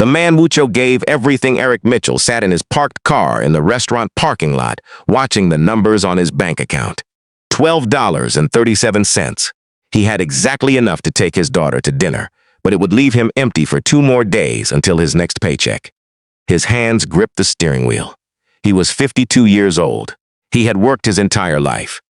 The man Mucho gave everything. Eric Mitchell sat in his parked car in the restaurant parking lot, watching the numbers on his bank account. $12.37. He had exactly enough to take his daughter to dinner, but it would leave him empty for 2 more days until his next paycheck. His hands gripped the steering wheel. He was 52 years old. He had worked his entire life.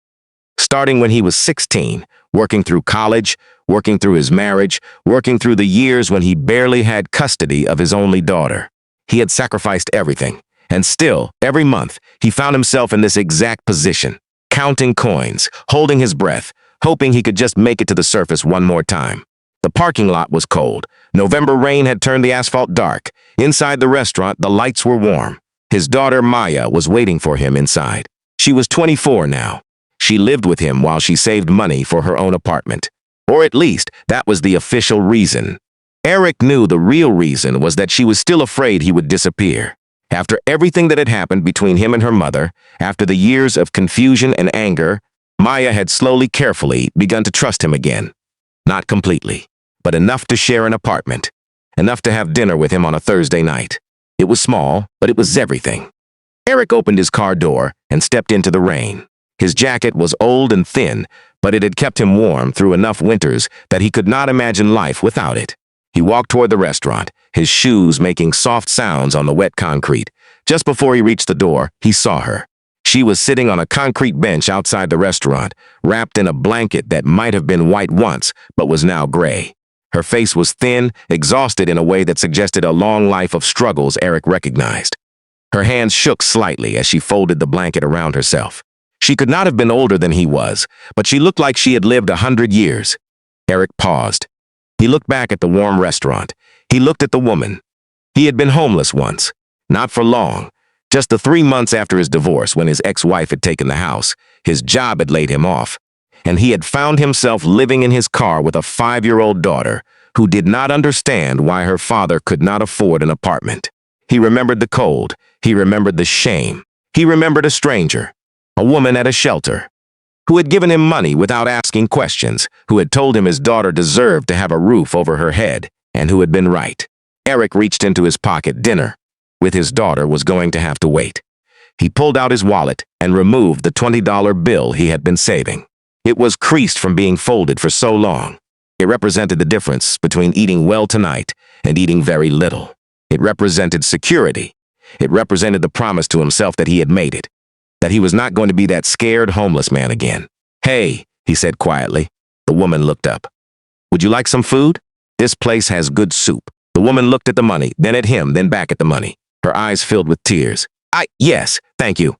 Starting when he was 16, working through college, working through his marriage, working through the years when he barely had custody of his only daughter. He had sacrificed everything, and still, every month, he found himself in this exact position, counting coins, holding his breath, hoping he could just make it to the surface one more time. The parking lot was cold. November rain had turned the asphalt dark. Inside the restaurant, the lights were warm. His daughter, Maya, was waiting for him inside. She was 24 now. She lived with him while she saved money for her own apartment. Or at least, that was the official reason. Eric knew the real reason was that she was still afraid he would disappear. After everything that had happened between him and her mother, after the years of confusion and anger, Maya had slowly, carefully begun to trust him again. Not completely, but enough to share an apartment. Enough to have dinner with him on a Thursday night. It was small, but it was everything. Eric opened his car door and stepped into the rain. His jacket was old and thin, but it had kept him warm through enough winters that he could not imagine life without it. He walked toward the restaurant, his shoes making soft sounds on the wet concrete. Just before he reached the door, he saw her. She was sitting on a concrete bench outside the restaurant, wrapped in a blanket that might have been white once, but was now gray. Her face was thin, exhausted in a way that suggested a long life of struggles Eric recognized. Her hands shook slightly as she folded the blanket around herself. She could not have been older than he was, but she looked like she had lived 100 years. Eric paused. He looked back at the warm restaurant. He looked at the woman. He had been homeless once. Not for long. Just the 3 months after his divorce, when his ex-wife had taken the house, his job had laid him off, and he had found himself living in his car with a 5-year-old daughter who did not understand why her father could not afford an apartment. He remembered the cold. He remembered the shame. He remembered a stranger. A woman at a shelter, who had given him money without asking questions, who had told him his daughter deserved to have a roof over her head, and who had been right. Eric reached into his pocket. Dinner with his daughter was going to have to wait. He pulled out his wallet and removed the $20 bill he had been saving. It was creased from being folded for so long. It represented the difference between eating well tonight and eating very little. It represented security. It represented the promise to himself that he had made it, that he was not going to be that scared homeless man again. "Hey," he said quietly. The woman looked up. "Would you like some food? This place has good soup." The woman looked at the money, then at him, then back at the money. Her eyes filled with tears. Yes, thank you.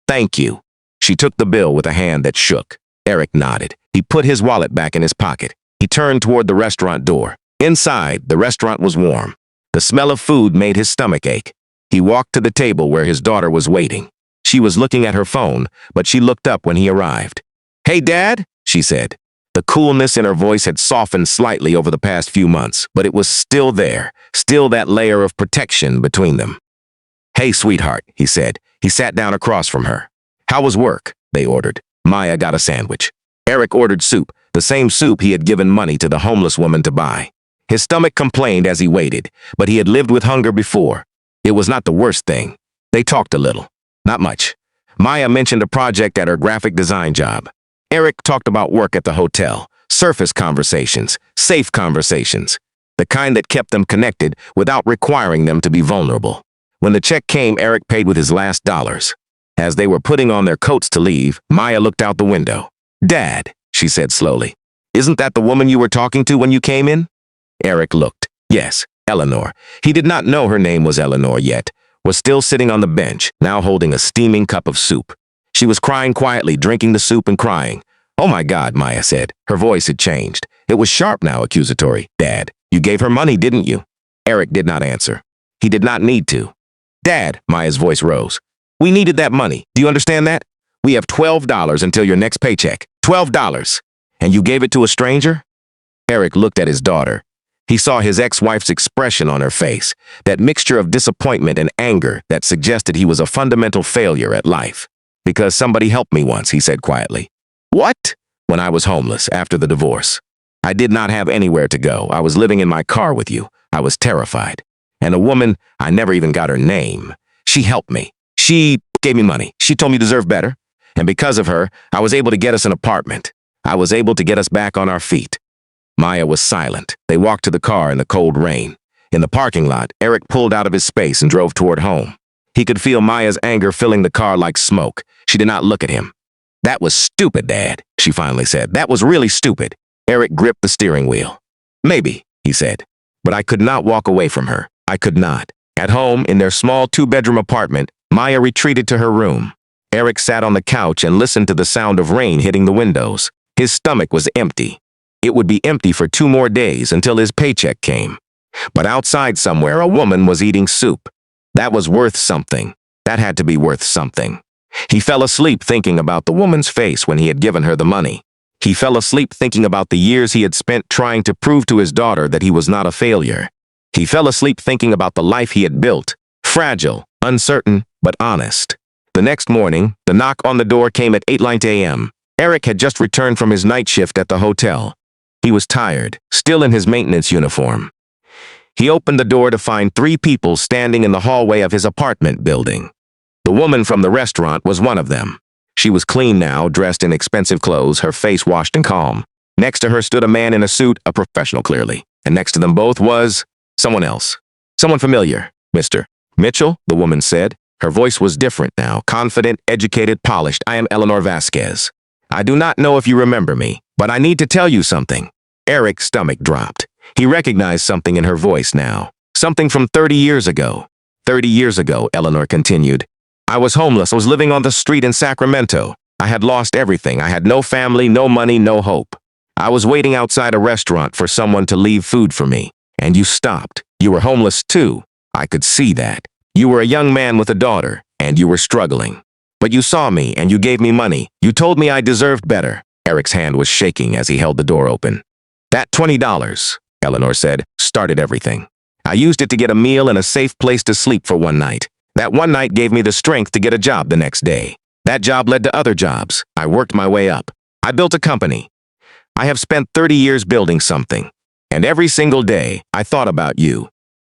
Thank you." She took the bill with a hand that shook. Eric nodded. He put his wallet back in his pocket. He turned toward the restaurant door. Inside, the restaurant was warm. The smell of food made his stomach ache. He walked to the table where his daughter was waiting. She was looking at her phone, but she looked up when he arrived. "Hey, Dad," she said. The coolness in her voice had softened slightly over the past few months, but it was still there, still that layer of protection between them. "Hey, sweetheart," he said. He sat down across from her. "How was work?" they ordered. Maya got a sandwich. Eric ordered soup, the same soup he had given money to the homeless woman to buy. His stomach complained as he waited, but he had lived with hunger before. It was not the worst thing. They talked a little. Not much. Maya mentioned a project at her graphic design job. Eric talked about work at the hotel, surface conversations, safe conversations, the kind that kept them connected without requiring them to be vulnerable. When the check came, Eric paid with his last dollars. As they were putting on their coats to leave, Maya looked out the window. "Dad," she said slowly, "isn't that the woman you were talking to when you came in?" Eric looked. Yes, Eleanor. He did not know her name was Eleanor yet. Was still sitting on the bench, now holding a steaming cup of soup. She was crying quietly, drinking the soup and crying. "Oh my God," Maya said. Her voice had changed. It was sharp now, accusatory. "Dad, you gave her money, didn't you?" Eric did not answer. He did not need to. "Dad," Maya's voice rose. "We needed that money. Do you understand that? We have $12 until your next paycheck. $12. And you gave it to a stranger?" Eric looked at his daughter. He saw his ex-wife's expression on her face, that mixture of disappointment and anger that suggested he was a fundamental failure at life. "Because somebody helped me once," he said quietly. "What?" "When I was homeless after the divorce. I did not have anywhere to go. I was living in my car with you. I was terrified. And a woman, I never even got her name. She helped me. She gave me money. She told me to deserve better. And because of her, I was able to get us an apartment. I was able to get us back on our feet. Maya was silent. They walked to the car in the cold rain. In the parking lot, Eric pulled out of his space and drove toward home. He could feel Maya's anger filling the car like smoke. She did not look at him. "That was stupid, Dad," she finally said. "That was really stupid." Eric gripped the steering wheel. "Maybe," he said. But I could not walk away from her. I could not. At home, in their small two-bedroom apartment, Maya retreated to her room. Eric sat on the couch and listened to the sound of rain hitting the windows. His stomach was empty. It would be empty for 2 more days until his paycheck came. But outside somewhere, a woman was eating soup. That was worth something. That had to be worth something. He fell asleep thinking about the woman's face when he had given her the money. He fell asleep thinking about the years he had spent trying to prove to his daughter that he was not a failure. He fell asleep thinking about the life he had built, fragile, uncertain, but honest. The next morning, the knock on the door came at 8:09 a.m. Eric had just returned from his night shift at the hotel. He was tired, still in his maintenance uniform. He opened the door to find 3 people standing in the hallway of his apartment building. The woman from the restaurant was one of them. She was clean now, dressed in expensive clothes, her face washed and calm. Next to her stood a man in a suit, a professional clearly. And next to them both was someone else. Someone familiar. "Mr. Mitchell," the woman said. Her voice was different now, confident, educated, polished. "I am Eleanor Vasquez. I do not know if you remember me, but I need to tell you something." Eric's stomach dropped. He recognized something in her voice now. Something from 30 years ago. 30 years ago, Eleanor continued. "I was homeless. I was living on the street in Sacramento. I had lost everything. I had no family, no money, no hope. I was waiting outside a restaurant for someone to leave food for me. And you stopped. You were homeless too. I could see that. You were a young man with a daughter, and you were struggling. But you saw me, and you gave me money. You told me I deserved better." Eric's hand was shaking as he held the door open. "That $20, Eleanor said, started everything. I used it to get a meal and a safe place to sleep for one night. That one night gave me the strength to get a job the next day. That job led to other jobs. I worked my way up. I built a company. I have spent 30 years building something. And every single day, I thought about you.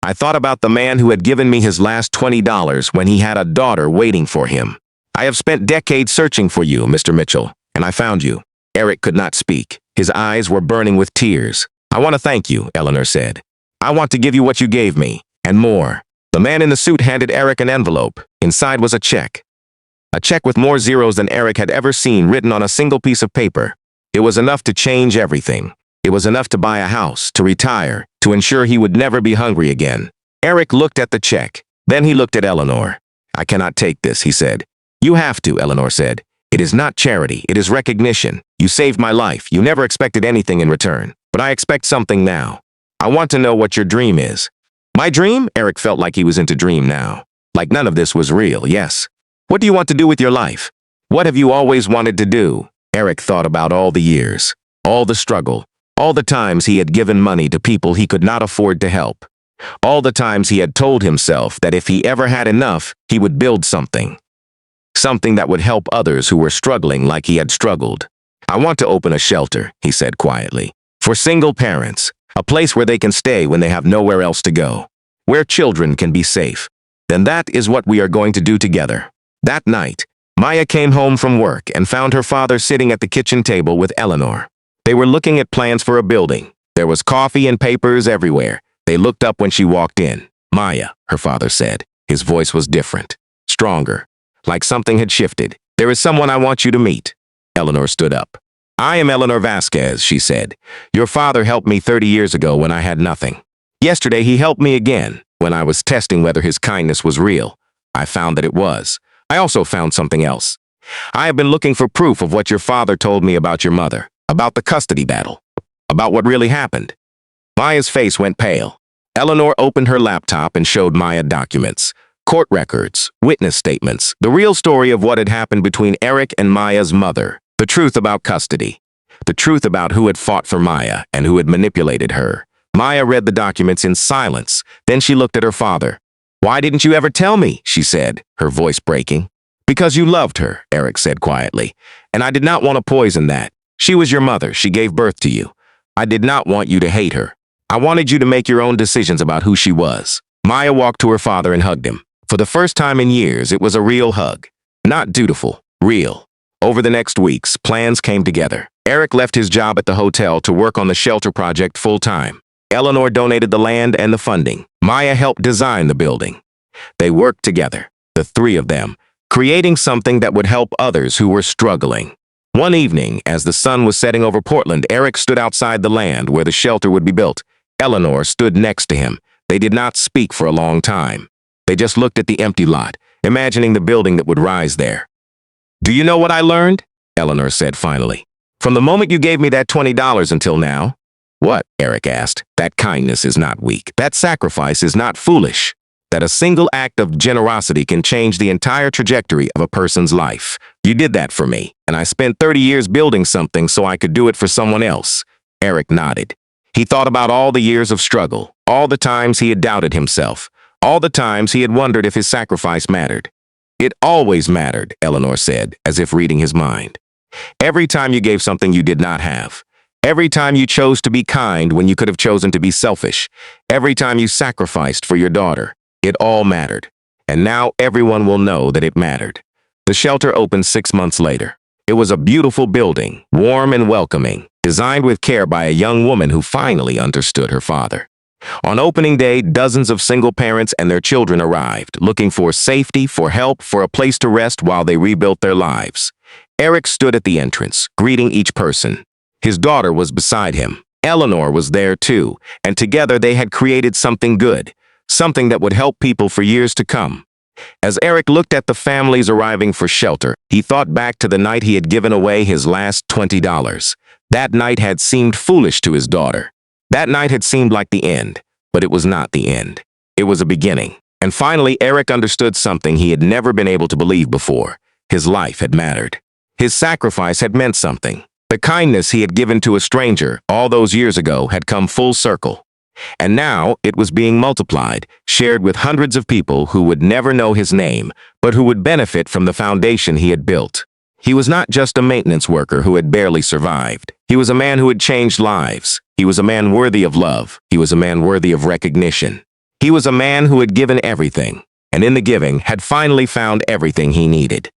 I thought about the man who had given me his last $20 when he had a daughter waiting for him. I have spent decades searching for you, Mr. Mitchell, and I found you." Eric could not speak. His eyes were burning with tears. "I want to thank you," Eleanor said. "I want to give you what you gave me, and more." The man in the suit handed Eric an envelope. Inside was a check. A check with more zeros than Eric had ever seen written on a single piece of paper. It was enough to change everything. It was enough to buy a house, to retire, to ensure he would never be hungry again. Eric looked at the check. Then he looked at Eleanor. "I cannot take this," he said. "You have to," Eleanor said. "It is not charity, it is recognition. You saved my life. You never expected anything in return. But I expect something now. I want to know what your dream is." "My dream?" Eric felt like he was into dream now. Like none of this was real, yes. "What do you want to do with your life? What have you always wanted to do?" Eric thought about all the years, all the struggle, all the times he had given money to people he could not afford to help. All the times he had told himself that if he ever had enough, he would build something. Something that would help others who were struggling like he had struggled. "I want to open a shelter," he said quietly, "for single parents, a place where they can stay when they have nowhere else to go, where children can be safe. Then that is what we are going to do together." That night, Maya came home from work and found her father sitting at the kitchen table with Eleanor. They were looking at plans for a building. There was coffee and papers everywhere. They looked up when she walked in. "Maya," her father said. His voice was different, stronger, like something had shifted. "There is someone I want you to meet." Eleanor stood up. "I am Eleanor Vasquez," she said. "Your father helped me 30 years ago when I had nothing. Yesterday he helped me again when I was testing whether his kindness was real. I found that it was. I also found something else. I have been looking for proof of what your father told me about your mother, about the custody battle, about what really happened." Maya's face went pale. Eleanor opened her laptop and showed Maya documents, court records, witness statements, the real story of what had happened between Eric and Maya's mother, the truth about custody, the truth about who had fought for Maya and who had manipulated her. Maya read the documents in silence. Then she looked at her father. "Why didn't you ever tell me?" she said, her voice breaking. "Because you loved her," Eric said quietly, "and I did not want to poison that. She was your mother. She gave birth to you. I did not want you to hate her. I wanted you to make your own decisions about who she was." Maya walked to her father and hugged him. For the first time in years, it was a real hug. Not dutiful, real. Over the next weeks, plans came together. Eric left his job at the hotel to work on the shelter project full-time. Eleanor donated the land and the funding. Maya helped design the building. They worked together, the three of them, creating something that would help others who were struggling. One evening, as the sun was setting over Portland, Eric stood outside the land where the shelter would be built. Eleanor stood next to him. They did not speak for a long time. They just looked at the empty lot, imagining the building that would rise there. "Do you know what I learned?" Eleanor said finally. "From the moment you gave me that $20 until now." "What?" Eric asked. "That kindness is not weak. That sacrifice is not foolish. That a single act of generosity can change the entire trajectory of a person's life. You did that for me, and I spent 30 years building something so I could do it for someone else." Eric nodded. He thought about all the years of struggle, all the times he had doubted himself, all the times he had wondered if his sacrifice mattered. "It always mattered," Eleanor said, as if reading his mind. "Every time you gave something you did not have. Every time you chose to be kind when you could have chosen to be selfish. Every time you sacrificed for your daughter. It all mattered. And now everyone will know that it mattered." The shelter opened 6 months later. It was a beautiful building, warm and welcoming, designed with care by a young woman who finally understood her father. On opening day, dozens of single parents and their children arrived, looking for safety, for help, for a place to rest while they rebuilt their lives. Eric stood at the entrance, greeting each person. His daughter was beside him. Eleanor was there too, and together they had created something good, something that would help people for years to come. As Eric looked at the families arriving for shelter, he thought back to the night he had given away his last $20. That night had seemed foolish to his daughter. That night had seemed like the end, but it was not the end. It was a beginning. And finally, Eric understood something he had never been able to believe before. His life had mattered. His sacrifice had meant something. The kindness he had given to a stranger all those years ago had come full circle. And now it was being multiplied, shared with hundreds of people who would never know his name, but who would benefit from the foundation he had built. He was not just a maintenance worker who had barely survived. He was a man who had changed lives. He was a man worthy of love. He was a man worthy of recognition. He was a man who had given everything, and in the giving had finally found everything he needed.